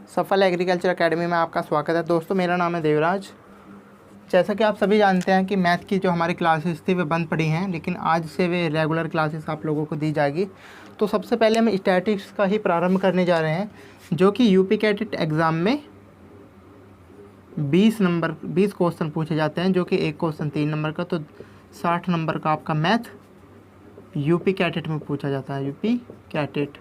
सफल agriculture academy में आपका स्वागत है। दोस्तों मेरा नाम है देवराज। जैसा कि आप सभी जानते हैं कि मैथ की जो हमारी क्लासेस थी वे बंद पड़ी हैं, लेकिन आज से वे रेगुलर क्लासेस आप लोगों को दी जाएगी। तो सबसे पहले हम स्टैटिस्टिक्स का ही प्रारंभ करने जा रहे हैं, जो कि यूपी कैडेट एग्ज़ाम में 20 क्वेश्चन पूछे जाते हैं, जो कि एक क्वेश्चन 3 नंबर का, तो 60 नंबर का आपका मैथ यूपी कैडेट में पूछा जाता है। यूपी कैडेट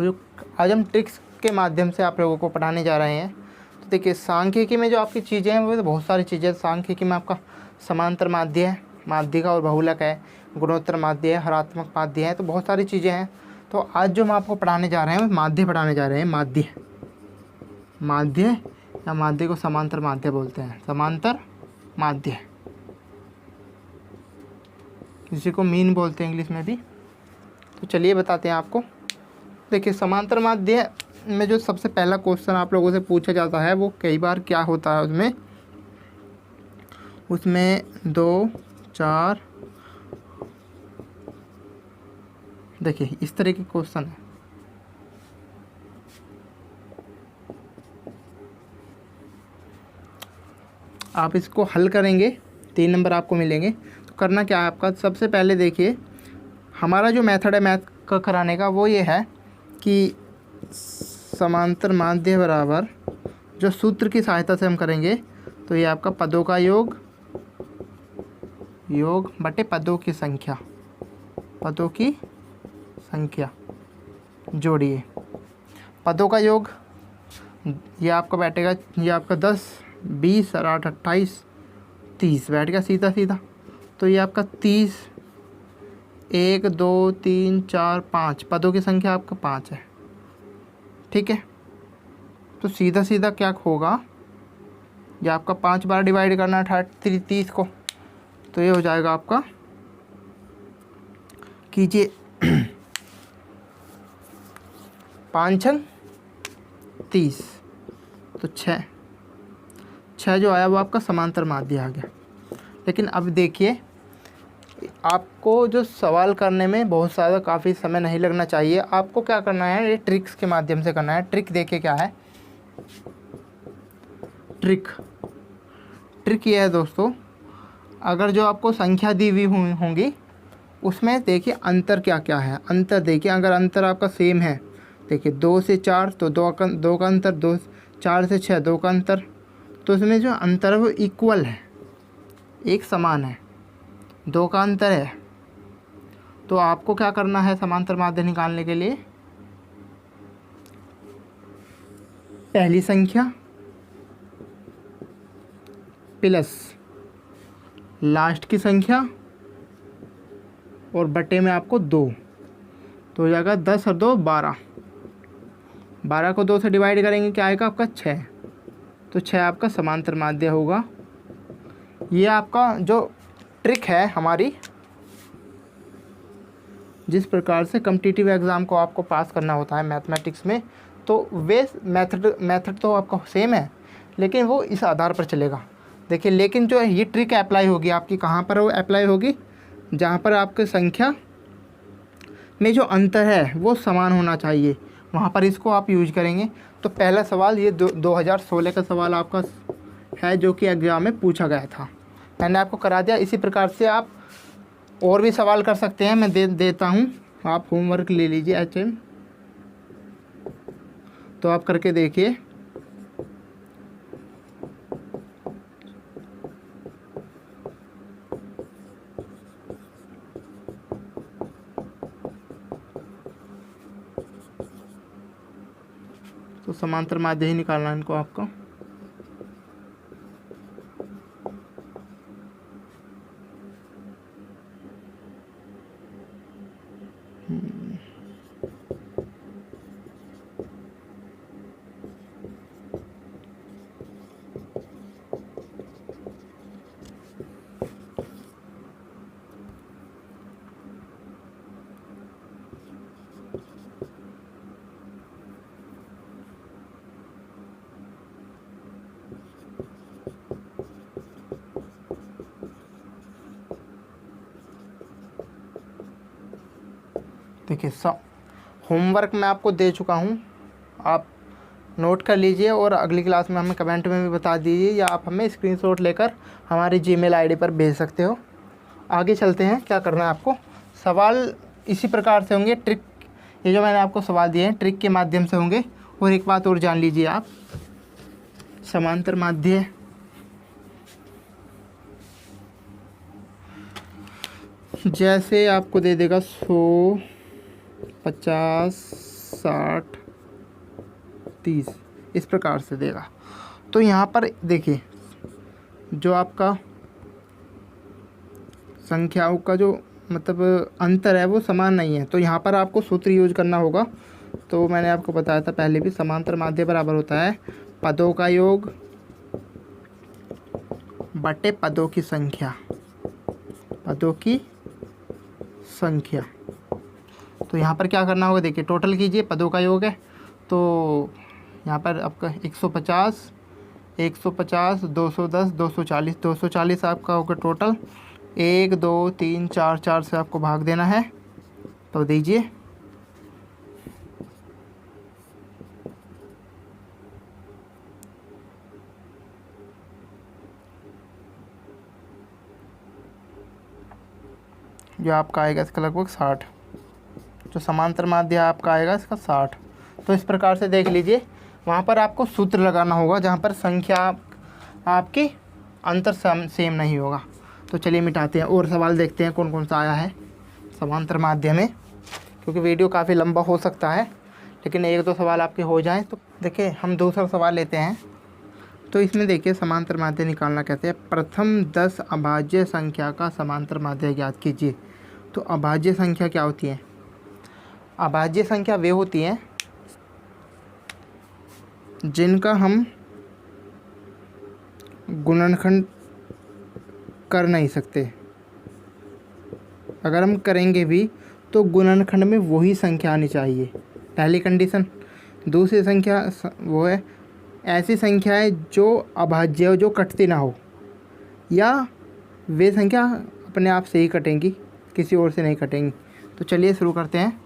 जो आज हम ट्रिक्स के माध्यम से आप लोगों को पढ़ाने जा रहे हैं। तो देखिए, सांख्यिकी में जो आपकी चीज़ें हैं वो तो बहुत सारी चीज़ें। सांख्यिकी में आपका समांतर माध्य है, माध्यिका और बहुलक है, गुणोत्तर माध्य है, हरात्मक माध्य है, तो बहुत सारी चीज़ें हैं। तो आज जो हम आपको पढ़ाने जा रहे हैं वो माध्य पढ़ाने जा रहे हैं। माध्य या माध्य को समांतर माध्य बोलते हैं, समांतर माध्य, किसी को मीन बोलते हैं इंग्लिश में भी। तो चलिए बताते हैं आपको। देखिए, समांतर माध्य में जो सबसे पहला क्वेश्चन आप लोगों से पूछा जाता है वो कई बार क्या होता है, उसमें 2, 4, देखिए इस तरह के क्वेश्चन है। आप इसको हल करेंगे, 3 नंबर आपको मिलेंगे। तो करना क्या है आपका, सबसे पहले देखिए हमारा जो मेथड है मैथ का कराने का वो ये है कि समांतर माध्य बराबर जो सूत्र की सहायता से हम करेंगे, तो ये आपका पदों का योग बटे पदों की संख्या जोड़िए। पदों का योग ये आपका बैठेगा, ये आपका 10, 20 और 8, 28, 30 बैठ गया सीधा सीधा। तो ये आपका 30, 1, 2, 3, 4, 5 पदों की संख्या आपका 5 है, ठीक है। तो सीधा सीधा क्या होगा, ये आपका 5 बार डिवाइड करना है 30 को, तो ये हो जाएगा आपका, कीजिए 5 छंग 30, तो 6 जो आया वो आपका समांतर माध्य आ गया। लेकिन अब देखिए, आपको जो सवाल करने में बहुत ज़्यादा काफ़ी समय नहीं लगना चाहिए। आपको क्या करना है, ये ट्रिक्स के माध्यम से करना है। ट्रिक देखिए क्या है, ट्रिक ये है दोस्तों, अगर जो आपको संख्या दी हुई होंगी उसमें देखिए अंतर क्या क्या है। अंतर देखिए, अगर अंतर आपका सेम है, देखिए 2 से 4 तो 2 का अंतर, 2 4 से 6 2 का अंतर, तो उसमें जो अंतर है वो इक्वल है, एक समान है। 2 का अंतर है, तो आपको क्या करना है समांतर माध्य निकालने के लिए, पहली संख्या प्लस लास्ट की संख्या और बटे में आपको 2, तो हो जाएगा 10 और 2 12। 12 को 2 से डिवाइड करेंगे, क्या आएगा आपका 6, तो 6 आपका समांतर माध्य होगा। ये आपका जो ट्रिक है हमारी, जिस प्रकार से कॉम्पिटिटिव एग्ज़ाम को आपको पास करना होता है मैथमेटिक्स में, तो वे मेथड तो आपका सेम है, लेकिन वो इस आधार पर चलेगा। देखिए, लेकिन जो ये ट्रिक अप्लाई होगी आपकी कहाँ पर वो अप्लाई होगी, जहाँ पर आपके संख्या में जो अंतर है वो समान होना चाहिए, वहाँ पर इसको आप यूज करेंगे। तो पहला सवाल ये 2016 का सवाल आपका है, जो कि एग्ज़ाम में पूछा गया था, मैंने आपको करा दिया। इसी प्रकार से आप और भी सवाल कर सकते हैं, मैं देता हूँ, आप होमवर्क ले लीजिए HM, तो आप करके देखिए। तो समांतर माध्य ही निकालना है इनको आपको। देखिए, होमवर्क मैं आपको दे चुका हूँ, आप नोट कर लीजिए और अगली क्लास में हमें कमेंट में भी बता दीजिए, या आप हमें स्क्रीनशॉट लेकर हमारी जीमेल आईडी पर भेज सकते हो। आगे चलते हैं, क्या करना है आपको। सवाल इसी प्रकार से होंगे, ट्रिक, ये जो मैंने आपको सवाल दिए हैं ट्रिक के माध्यम से होंगे। और एक बात और जान लीजिए आप, समांतर माध्य जैसे आपको दे देगा 100, 50, 60, 30, इस प्रकार से देगा। तो यहाँ पर देखिए जो आपका संख्याओं का जो मतलब अंतर है वो समान नहीं है, तो यहाँ पर आपको सूत्र यूज करना होगा। तो मैंने आपको बताया था पहले भी, समांतर माध्य बराबर होता है पदों का योग बटे पदों की संख्या, पदों की संख्या। तो यहाँ पर क्या करना होगा, देखिए टोटल कीजिए, पदों का योग है तो यहाँ पर आपका 150, 150, 210, 240, 240 आपका होगा टोटल। 1, 2, 3, 4, 4 से आपको भाग देना है, तो दीजिए। जो आपका आएगा इसका लगभग 60, जो समांतर माध्य आपका आएगा इसका 60। तो इस प्रकार से देख लीजिए, वहाँ पर आपको सूत्र लगाना होगा जहाँ पर संख्या आपकी अंतर सेम नहीं होगा। तो चलिए मिटाते हैं और सवाल देखते हैं कौन कौन सा आया है समांतर माध्य में, क्योंकि वीडियो काफ़ी लंबा हो सकता है, लेकिन 1-2 सवाल आपके हो जाएं। तो देखिए हम दूसरा सवाल लेते हैं। तो इसमें देखिए समांतर माध्य निकालना कहते हैं, प्रथम 10 अभाज्य संख्या का समांतर माध्य ज्ञात कीजिए। तो अभाज्य संख्या क्या होती है? अभाज्य संख्या वे होती हैं जिनका हम गुणनखंड कर नहीं सकते। अगर हम करेंगे भी तो गुणनखंड में वही संख्या आनी चाहिए, पहली कंडीशन। दूसरी संख्या वो है ऐसी संख्या है जो अभाज्य हो, जो कटती ना हो, या वे संख्या अपने आप से ही कटेंगी, किसी और से नहीं कटेंगी। तो चलिए शुरू करते हैं।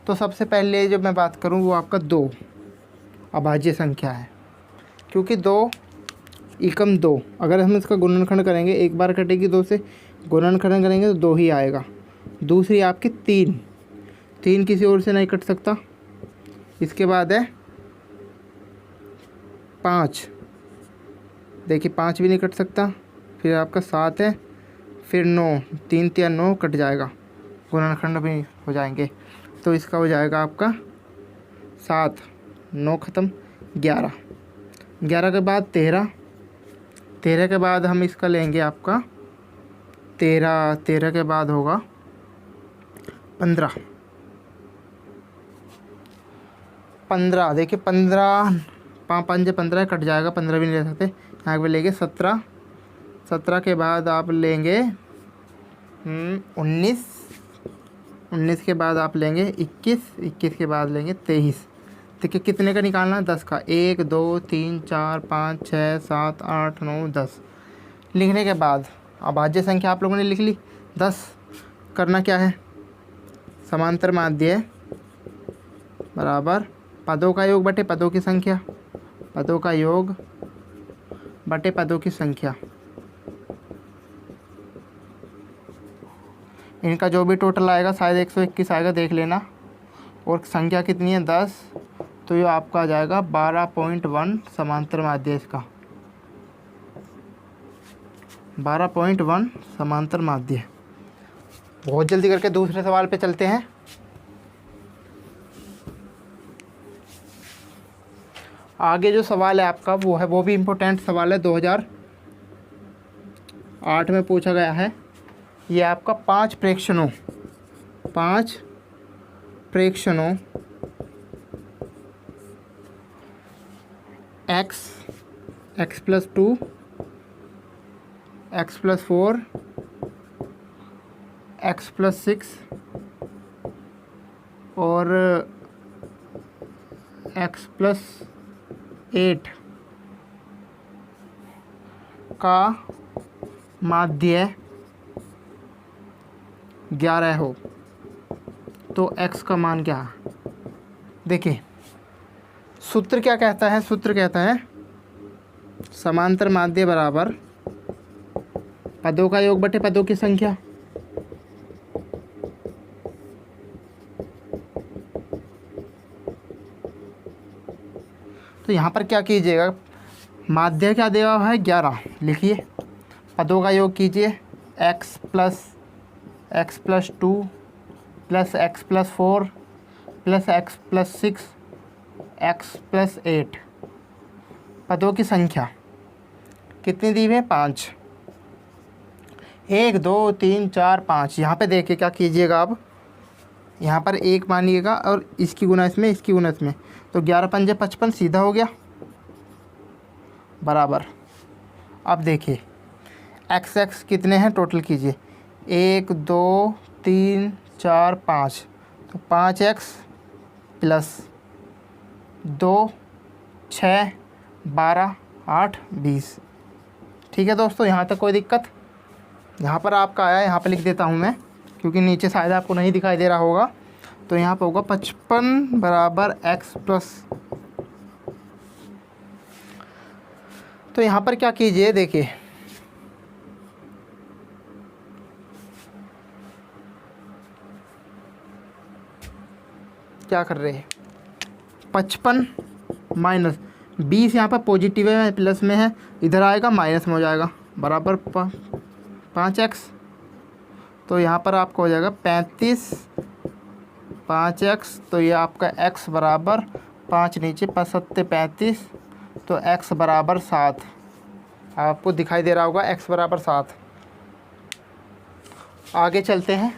तो सबसे पहले जो मैं बात करूं वो आपका 2 अभाज्य संख्या है, क्योंकि 2 एकम 2, अगर हम इसका गुणनखंड करेंगे, एक बार कटेगी 2 से, गुणनखंड करेंगे तो 2 ही आएगा। दूसरी आपकी 3 किसी और से नहीं कट सकता। इसके बाद है 5, देखिए 5 भी नहीं कट सकता। फिर आपका 7 है, फिर 9, 3 3 9 कट जाएगा, गुणनखंड भी हो जाएंगे। तो इसका हो जाएगा आपका 7, 9 ख़त्म, 11, 11 के बाद 13, 13 के बाद हम इसका लेंगे आपका 13, 13 के बाद होगा 15, 15, देखिए 15, 5 15 कट जाएगा, 15 भी नहीं ले सकते। यहाँ पे लेंगे 17, 17 के बाद आप लेंगे 19, 19 के बाद आप लेंगे 21, 21 के बाद लेंगे 23। देखिए कितने का निकालना है? 10 का। 1 2 3 4 5 6 7 8 9 10 लिखने के बाद अभाज्य संख्या आप लोगों ने लिख ली 10। करना क्या है? समांतर माध्य बराबर पदों का योग बटे पदों की संख्या, पदों का योग बटे पदों की संख्या। इनका जो भी टोटल आएगा शायद 121 आएगा, देख लेना। और संख्या कितनी है? 10। तो ये आपका आ जाएगा 12.1 समांतर माध्य इसका, 12.1 समांतर माध्य। बहुत जल्दी करके दूसरे सवाल पे चलते हैं। आगे जो सवाल है आपका वो भी इम्पोर्टेंट सवाल है, 2008 में पूछा गया है। ये आपका 5 प्रेक्षणों x+2, x+4, x+6 और x+8 का माध्य 11 हो तो x का मान क्या है? देखिए सूत्र क्या कहता है? सूत्र कहता है समांतर माध्य बराबर पदों का योग बटे पदों की संख्या। तो यहाँ पर क्या कीजिएगा, माध्य क्या दिया हुआ है 11, लिखिए पदों का योग कीजिए x plus 2 plus x plus 4 plus x plus 6 x plus 8। पदों की संख्या कितनी दी हुई है? 5। 1 2 3 4 5। यहाँ पे देखिए क्या कीजिएगा आप, यहाँ पर 1 मानिएगा और इसकी गुना इसमें, इसकी गुना इसमें, तो 11 पंजे 55 सीधा हो गया बराबर। अब देखिए x कितने हैं टोटल कीजिए, 1 2 3 4 5, तो 5x प्लस 2 6 12 8 20। ठीक है दोस्तों, यहाँ तक कोई दिक्कत? यहाँ पर आपका आया, यहाँ पर लिख देता हूँ मैं, क्योंकि नीचे शायद आपको नहीं दिखाई दे रहा होगा। तो यहाँ पर होगा 55 बराबर x प्लस। तो यहाँ पर क्या कीजिए, देखिए क्या कर रहे हैं, 55 माइनस 20, यहाँ पर पॉजिटिव है प्लस में है, इधर आएगा माइनस में हो जाएगा बराबर 5x। तो यहाँ पर आपका हो जाएगा 35 5x। तो ये आपका x बराबर 5 नीचे 5 सत्ते 35, तो x बराबर 7। आपको दिखाई दे रहा होगा x बराबर 7। आगे चलते हैं।